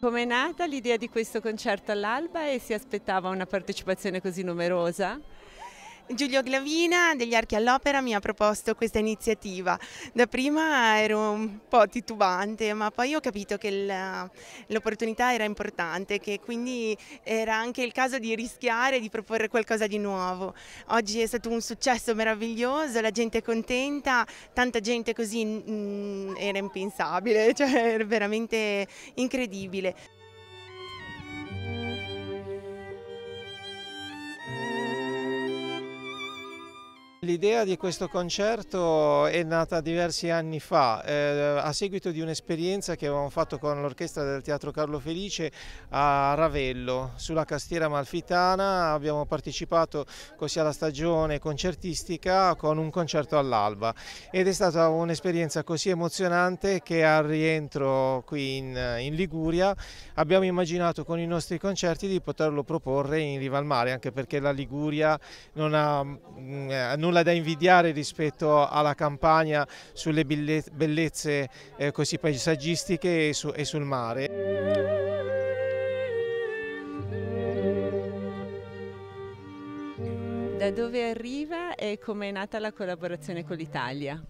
Com'è nata l'idea di questo concerto all'alba e si aspettava una partecipazione così numerosa? Giulio Glavina degli Archi all'Opera mi ha proposto questa iniziativa. Dapprima ero un po' titubante, ma poi ho capito che l'opportunità era importante, che quindi era anche il caso di rischiare, di proporre qualcosa di nuovo. Oggi è stato un successo meraviglioso, la gente è contenta, tanta gente così era impensabile, cioè era veramente incredibile. L'idea di questo concerto è nata diversi anni fa, a seguito di un'esperienza che avevamo fatto con l'orchestra del Teatro Carlo Felice a Ravello, sulla Castiera Amalfitana. Abbiamo partecipato così alla stagione concertistica con un concerto all'alba ed è stata un'esperienza così emozionante che al rientro qui in Liguria abbiamo immaginato con i nostri concerti di poterlo proporre in riva al mare, anche perché la Liguria non ha nulla da invidiare rispetto alla Campania sulle bellezze così paesaggistiche e sul mare. Da dove arriva e come è nata la collaborazione con l'Italia?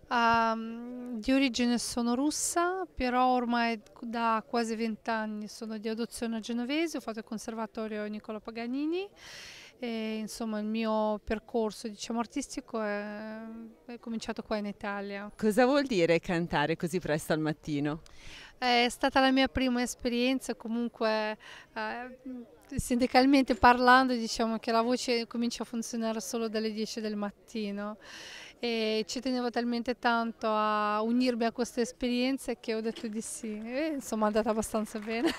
Di origine sono russa, però ormai da quasi 20 anni sono di adozione genovese, ho fatto il conservatorio Niccolò Paganini e insomma il mio percorso, diciamo, artistico è cominciato qua in Italia. Cosa vuol dire cantare così presto al mattino? È stata la mia prima esperienza, comunque sindacalmente parlando diciamo che la voce comincia a funzionare solo dalle 10 del mattino e ci tenevo talmente tanto a unirmi a questa esperienza che ho detto di sì e insomma è andata abbastanza bene.